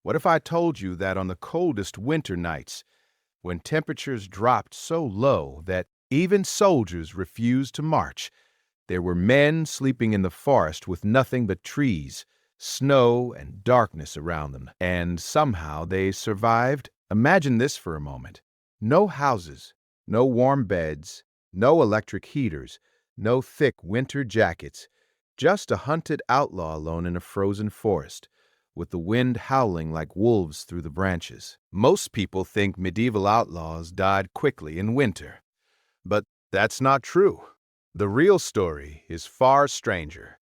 What if I told you that on the coldest winter nights, when temperatures dropped so low that even soldiers refused to march, there were men sleeping in the forest with nothing but trees, snow, and darkness around them, and somehow they survived? Imagine this for a moment. No houses, no warm beds, no electric heaters, no thick winter jackets, just a hunted outlaw alone in a frozen forest, with the wind howling like wolves through the branches. Most people think medieval outlaws died quickly in winter, but that's not true. The real story is far stranger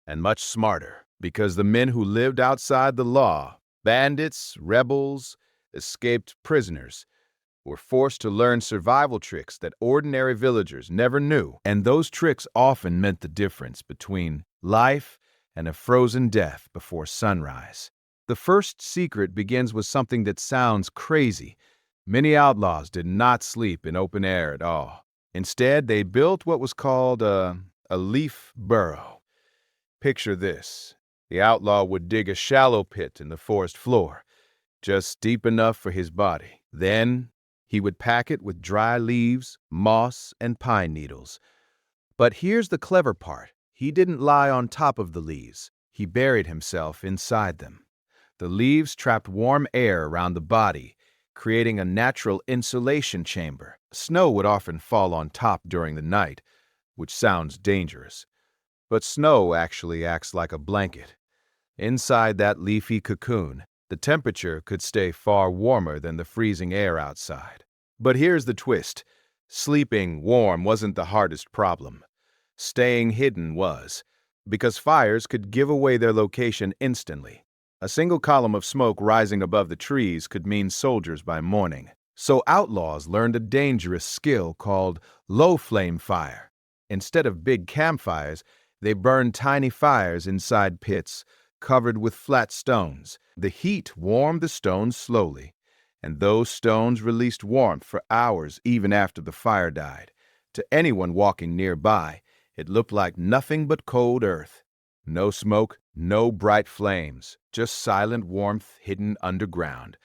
and much smarter, because the men who lived outside the law, bandits, rebels, escaped prisoners, were forced to learn survival tricks that ordinary villagers never knew, and those tricks often meant the difference between life and a frozen death before sunrise. The first secret begins with something that sounds crazy. Many outlaws did not sleep in open air at all. Instead, they built what was called a leaf burrow. Picture this. The outlaw would dig a shallow pit in the forest floor, just deep enough for his body. Then he would pack it with dry leaves, moss, and pine needles. But here's the clever part. He didn't lie on top of the leaves. He buried himself inside them. The leaves trapped warm air around the body, creating a natural insulation chamber. Snow would often fall on top during the night, which sounds dangerous. But snow actually acts like a blanket. Inside that leafy cocoon, the temperature could stay far warmer than the freezing air outside. But here's the twist. Sleeping warm wasn't the hardest problem. Staying hidden was, because fires could give away their location instantly. A single column of smoke rising above the trees could mean soldiers by morning. So outlaws learned a dangerous skill called low-flame fire. Instead of big campfires, they burned tiny fires inside pits, covered with flat stones. The heat warmed the stones slowly, and those stones released warmth for hours even after the fire died. To anyone walking nearby, it looked like nothing but cold earth. No smoke, no bright flames, just silent warmth hidden underground.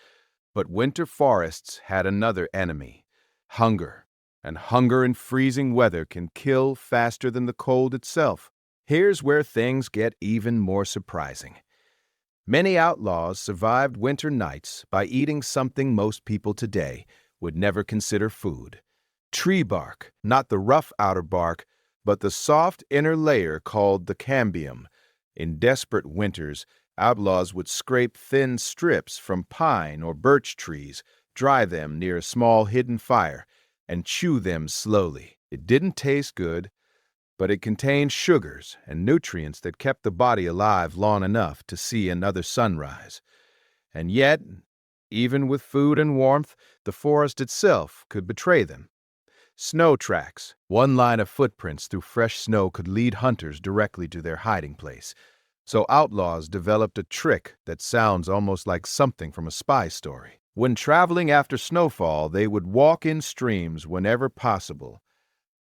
But winter forests had another enemy: hunger. And hunger in freezing weather can kill faster than the cold itself. Here's where things get even more surprising. Many outlaws survived winter nights by eating something most people today would never consider food: tree bark, not the rough outer bark, but the soft inner layer called the cambium. In desperate winters, outlaws would scrape thin strips from pine or birch trees, dry them near a small hidden fire, and chew them slowly. It didn't taste good, but it contained sugars and nutrients that kept the body alive long enough to see another sunrise. And yet, even with food and warmth, the forest itself could betray them. Snow tracks, one line of footprints through fresh snow, could lead hunters directly to their hiding place. So outlaws developed a trick that sounds almost like something from a spy story. When traveling after snowfall, they would walk in streams whenever possible.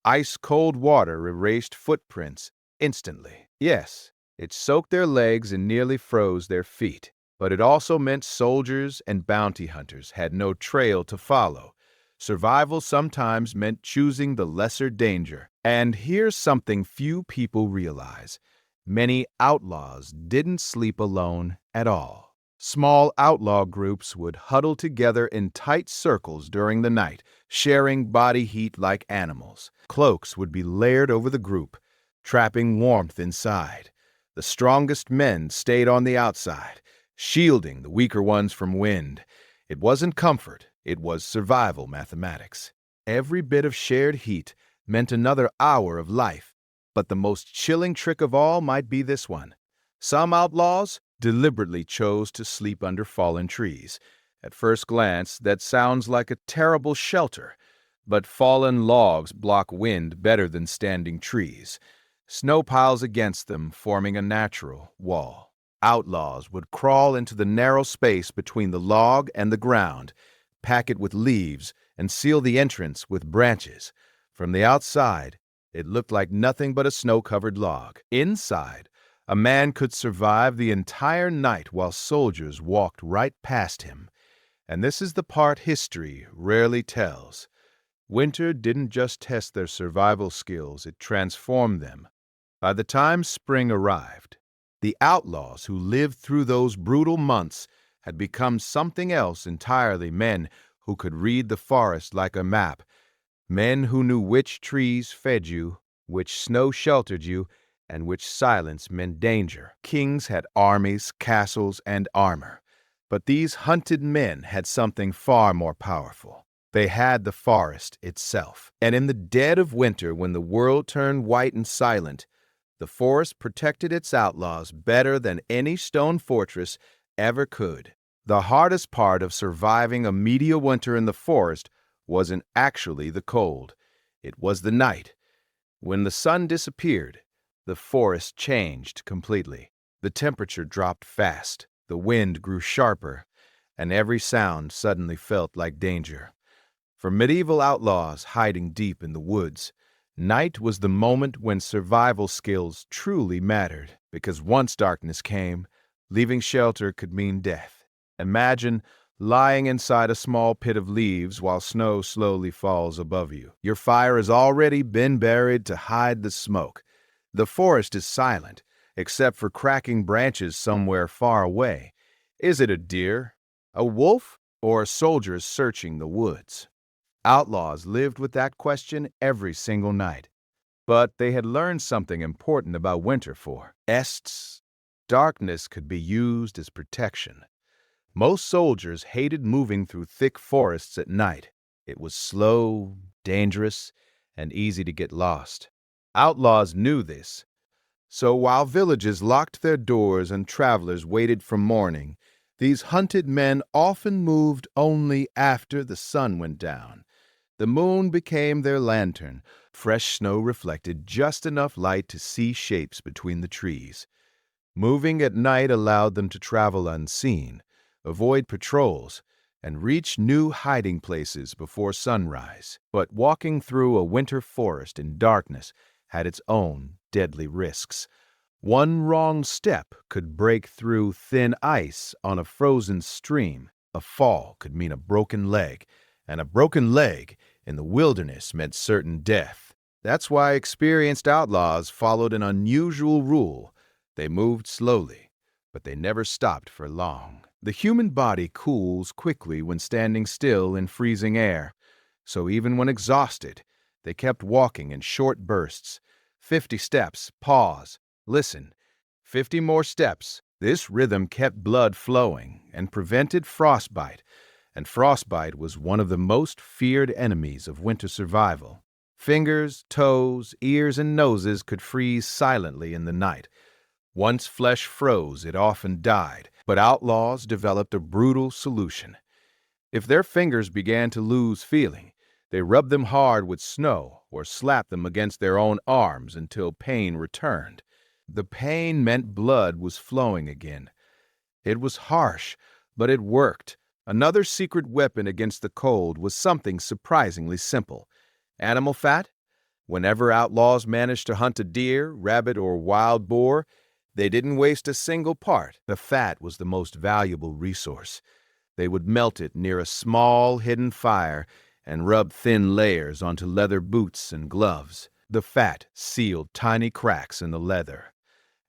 Ice-cold water erased footprints instantly. Yes, it soaked their legs and nearly froze their feet. But it also meant soldiers and bounty hunters had no trail to follow. Survival sometimes meant choosing the lesser danger. And here's something few people realize. Many outlaws didn't sleep alone at all. Small outlaw groups would huddle together in tight circles during the night, sharing body heat like animals. Cloaks would be layered over the group, trapping warmth inside. The strongest men stayed on the outside, shielding the weaker ones from wind. It wasn't comfort, it was survival mathematics. Every bit of shared heat meant another hour of life. But the most chilling trick of all might be this one. Some outlaws deliberately chose to sleep under fallen trees. At first glance, that sounds like a terrible shelter, but fallen logs block wind better than standing trees. Snow piles against them, forming a natural wall. Outlaws would crawl into the narrow space between the log and the ground, pack it with leaves, and seal the entrance with branches. From the outside, it looked like nothing but a snow-covered log. Inside, A man could survive the entire night while soldiers walked right past him. And this is the part history rarely tells. Winter didn't just test their survival skills, it transformed them. By the time spring arrived, the outlaws who lived through those brutal months had become something else entirely, men who could read the forest like a map, men who knew which trees fed you, which snow sheltered you, and which silence meant danger. Kings had armies, castles, and armor. But these hunted men had something far more powerful. They had the forest itself. And in the dead of winter, when the world turned white and silent, the forest protected its outlaws better than any stone fortress ever could. The hardest part of surviving a meteor winter in the forest wasn't actually the cold. It was the night. When the sun disappeared, the forest changed completely. The temperature dropped fast, the wind grew sharper, and every sound suddenly felt like danger. For medieval outlaws hiding deep in the woods, night was the moment when survival skills truly mattered, because once darkness came, leaving shelter could mean death. Imagine lying inside a small pit of leaves while snow slowly falls above you. Your fire has already been buried to hide the smoke. The forest is silent, except for cracking branches somewhere far away. Is it a deer, a wolf, or a soldier searching the woods? Outlaws lived with that question every single night. But they had learned something important about winter for ests. Darkness could be used as protection. Most soldiers hated moving through thick forests at night. It was slow, dangerous, and easy to get lost. Outlaws knew this. So while villages locked their doors and travelers waited for morning, these hunted men often moved only after the sun went down. The moon became their lantern. Fresh snow reflected just enough light to see shapes between the trees. Moving at night allowed them to travel unseen, avoid patrols, and reach new hiding places before sunrise. But walking through a winter forest in darkness had its own deadly risks. One wrong step could break through thin ice on a frozen stream. A fall could mean a broken leg, and a broken leg in the wilderness meant certain death. That's why experienced outlaws followed an unusual rule. They moved slowly, but they never stopped for long. The human body cools quickly when standing still in freezing air, so even when exhausted, they kept walking in short bursts. 50 steps, pause, listen. 50 more steps. This rhythm kept blood flowing and prevented frostbite, and frostbite was one of the most feared enemies of winter survival. Fingers, toes, ears, and noses could freeze silently in the night. Once flesh froze, it often died, but outlaws developed a brutal solution. If their fingers began to lose feeling, they rubbed them hard with snow or slapped them against their own arms until pain returned. The pain meant blood was flowing again. It was harsh, but it worked. Another secret weapon against the cold was something surprisingly simple. Animal fat? Whenever outlaws managed to hunt a deer, rabbit, or wild boar, they didn't waste a single part. The fat was the most valuable resource. They would melt it near a small hidden fire and rub thin layers onto leather boots and gloves. The fat sealed tiny cracks in the leather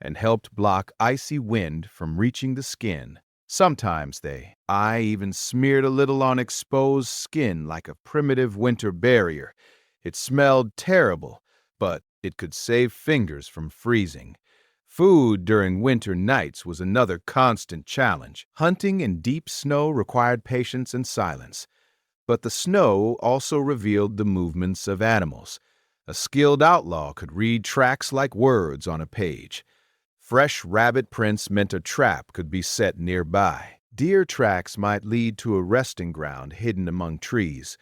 and helped block icy wind from reaching the skin. Sometimes I even smeared a little on exposed skin like a primitive winter barrier. It smelled terrible, but it could save fingers from freezing. Food during winter nights was another constant challenge. Hunting in deep snow required patience and silence. But the snow also revealed the movements of animals. A skilled outlaw could read tracks like words on a page. Fresh rabbit prints meant a trap could be set nearby. Deer tracks might lead to a resting ground hidden among trees.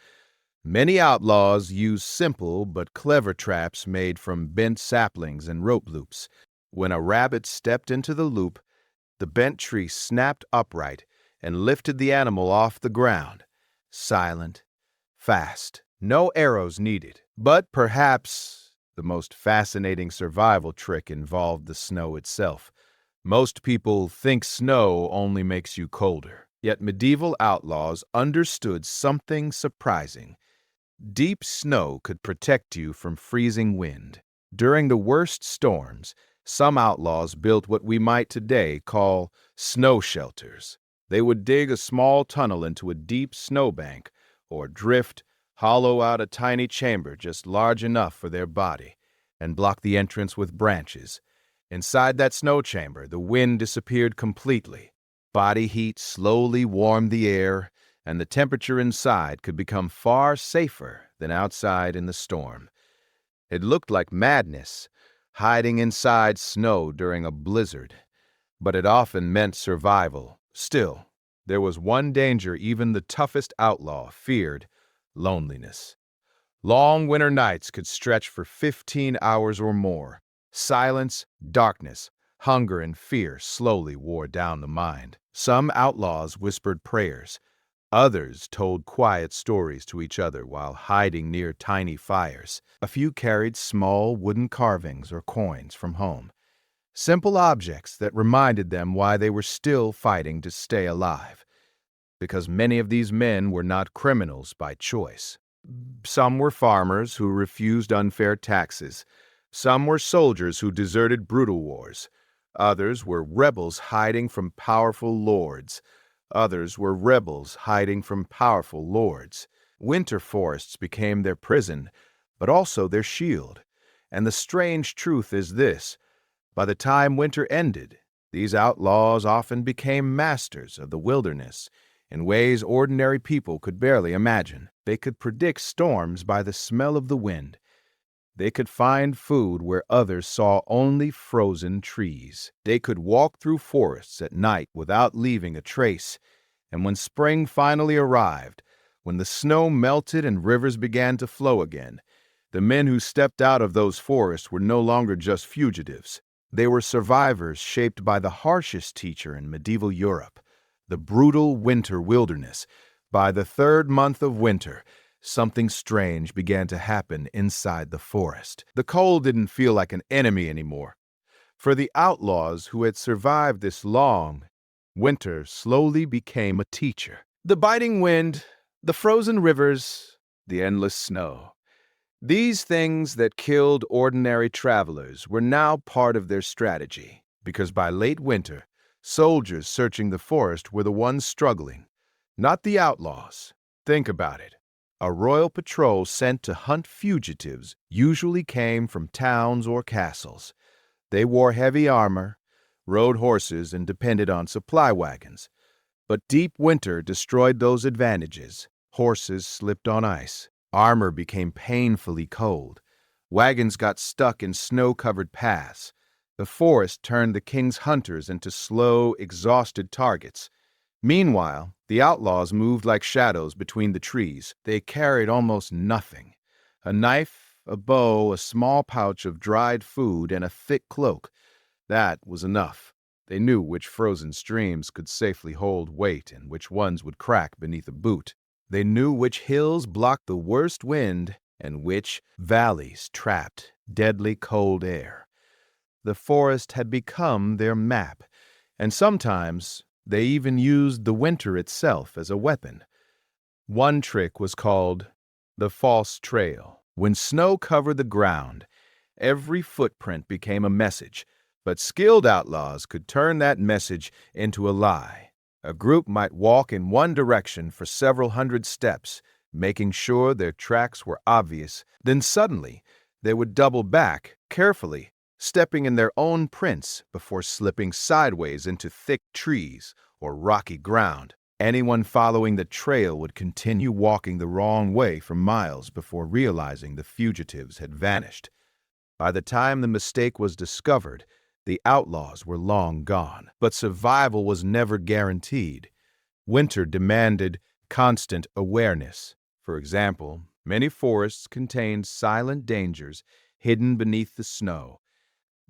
Many outlaws used simple but clever traps made from bent saplings and rope loops. When a rabbit stepped into the loop, the bent tree snapped upright and lifted the animal off the ground. Silent, fast, no arrows needed. But perhaps the most fascinating survival trick involved the snow itself. Most people think snow only makes you colder, yet medieval outlaws understood something surprising. Deep snow could protect you from freezing wind. During the worst storms, some outlaws built what we might today call snow shelters. They would dig a small tunnel into a deep snowbank or drift, hollow out a tiny chamber just large enough for their body, and block the entrance with branches. Inside that snow chamber, the wind disappeared completely. Body heat slowly warmed the air, and the temperature inside could become far safer than outside in the storm. It looked like madness, hiding inside snow during a blizzard, but it often meant survival. Still, there was one danger even the toughest outlaw feared: loneliness. Long winter nights could stretch for 15 hours or more. Silence, darkness, hunger, and fear slowly wore down the mind. Some outlaws whispered prayers. Others told quiet stories to each other while hiding near tiny fires. A few carried small wooden carvings or coins from home, simple objects that reminded them why they were still fighting to stay alive. Because many of these men were not criminals by choice. Some were farmers who refused unfair taxes. Some were soldiers who deserted brutal wars. Others were rebels hiding from powerful lords. Others were rebels hiding from powerful lords. Winter forests became their prison, but also their shield. And the strange truth is this: by the time winter ended, these outlaws often became masters of the wilderness in ways ordinary people could barely imagine. They could predict storms by the smell of the wind. They could find food where others saw only frozen trees. They could walk through forests at night without leaving a trace. And when spring finally arrived, when the snow melted and rivers began to flow again, the men who stepped out of those forests were no longer just fugitives. They were survivors shaped by the harshest teacher in medieval Europe, the brutal winter wilderness. By the third month of winter, something strange began to happen inside the forest. The cold didn't feel like an enemy anymore. For the outlaws who had survived this long, winter slowly became a teacher. The biting wind, the frozen rivers, the endless snow. These things that killed ordinary travelers were now part of their strategy, because by late winter, soldiers searching the forest were the ones struggling, not the outlaws. Think about it. A royal patrol sent to hunt fugitives usually came from towns or castles. They wore heavy armor, rode horses, and depended on supply wagons. But deep winter destroyed those advantages. Horses slipped on ice. Armor became painfully cold. Wagons got stuck in snow-covered paths. The forest turned the king's hunters into slow, exhausted targets. Meanwhile, the outlaws moved like shadows between the trees. They carried almost nothing: a knife, a bow, a small pouch of dried food, and a thick cloak. That was enough. They knew which frozen streams could safely hold weight and which ones would crack beneath a boot. They knew which hills blocked the worst wind and which valleys trapped deadly cold air. The forest had become their map, and sometimes they even used the winter itself as a weapon. One trick was called the false trail. When snow covered the ground, every footprint became a message, but skilled outlaws could turn that message into a lie. A group might walk in one direction for several hundred steps, making sure their tracks were obvious. Then suddenly, they would double back, carefully, stepping in their own prints before slipping sideways into thick trees or rocky ground. Anyone following the trail would continue walking the wrong way for miles before realizing the fugitives had vanished. By the time the mistake was discovered, the outlaws were long gone. But survival was never guaranteed. Winter demanded constant awareness. For example, many forests contained silent dangers hidden beneath the snow.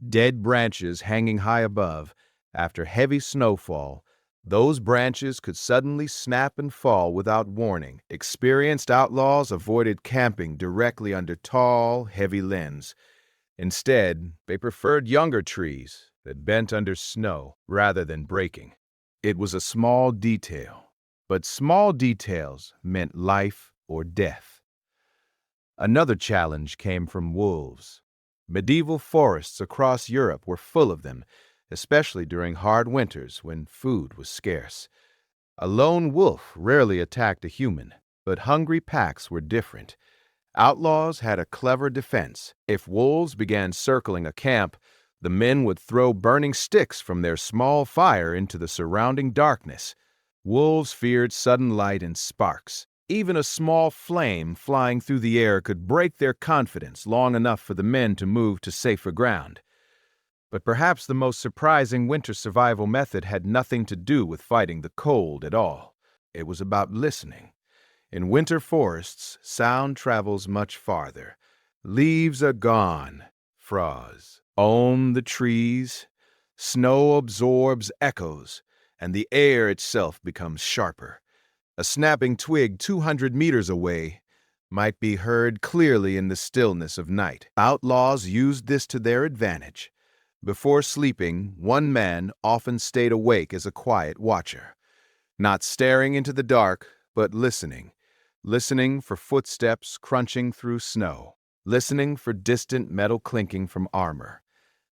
Dead branches hanging high above. After heavy snowfall, those branches could suddenly snap and fall without warning. Experienced outlaws avoided camping directly under tall, heavy limbs. Instead, they preferred younger trees, that bent under snow rather than breaking. It was a small detail, but small details meant life or death. Another challenge came from wolves. Medieval forests across Europe were full of them, especially during hard winters when food was scarce. A lone wolf rarely attacked a human, but hungry packs were different. Outlaws had a clever defense. If wolves began circling a camp, the men would throw burning sticks from their small fire into the surrounding darkness. Wolves feared sudden light and sparks. Even a small flame flying through the air could break their confidence long enough for the men to move to safer ground. But perhaps the most surprising winter survival method had nothing to do with fighting the cold at all. It was about listening. In winter forests, sound travels much farther. Leaves are gone, frosts own the trees, snow absorbs echoes, and the air itself becomes sharper. A snapping twig 200 meters away might be heard clearly in the stillness of night. Outlaws used this to their advantage. Before sleeping, one man often stayed awake as a quiet watcher, not staring into the dark, but listening for footsteps crunching through snow, listening for distant metal clinking from armor,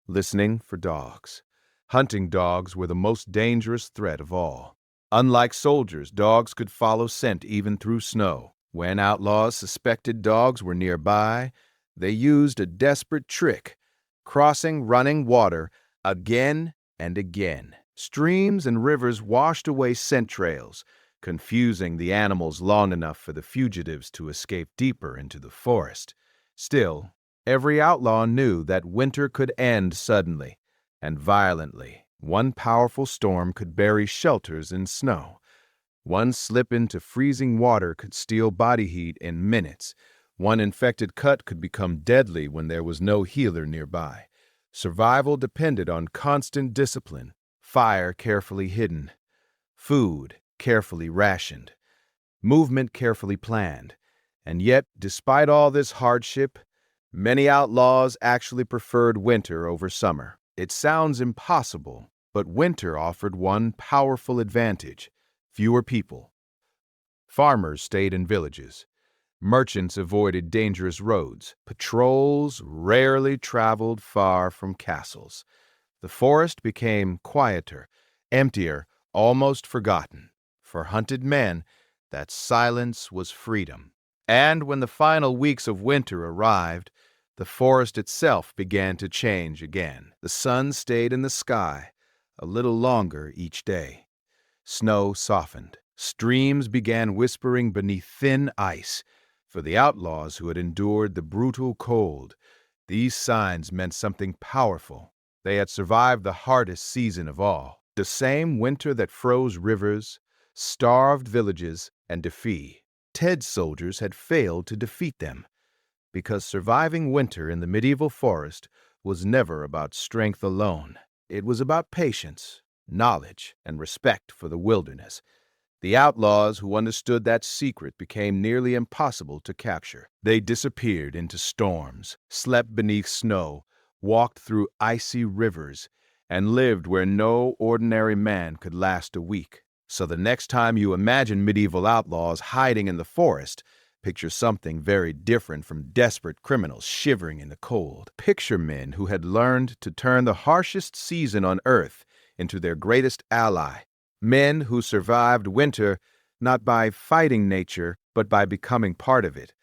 listening for dogs. Hunting dogs were the most dangerous threat of all. Unlike soldiers, dogs could follow scent even through snow. When outlaws suspected dogs were nearby, they used a desperate trick, crossing running water again and again. Streams and rivers washed away scent trails, confusing the animals long enough for the fugitives to escape deeper into the forest. Still, every outlaw knew that winter could end suddenly and violently. One powerful storm could bury shelters in snow. One slip into freezing water could steal body heat in minutes. One infected cut could become deadly when there was no healer nearby. Survival depended on constant discipline, fire carefully hidden, food carefully rationed, movement carefully planned. And yet, despite all this hardship, many outlaws actually preferred winter over summer. It sounds impossible, but winter offered one powerful advantage: fewer people. Farmers stayed in villages. Merchants avoided dangerous roads. Patrols rarely traveled far from castles. The forest became quieter, emptier, almost forgotten. For hunted men, that silence was freedom. And when the final weeks of winter arrived, the forest itself began to change again. The sun stayed in the sky a little longer each day. Snow softened. Streams began whispering beneath thin ice. For the outlaws who had endured the brutal cold, these signs meant something powerful. They had survived the hardest season of all, the same winter that froze rivers, starved villages, and defeated. Ted's soldiers had failed to defeat them, because surviving winter in the medieval forest was never about strength alone. It was about patience, knowledge, and respect for the wilderness. The outlaws who understood that secret became nearly impossible to capture. They disappeared into storms, slept beneath snow, walked through icy rivers, and lived where no ordinary man could last a week. So the next time you imagine medieval outlaws hiding in the forest, picture something very different from desperate criminals shivering in the cold. Picture men who had learned to turn the harshest season on earth into their greatest ally. Men who survived winter not by fighting nature, but by becoming part of it.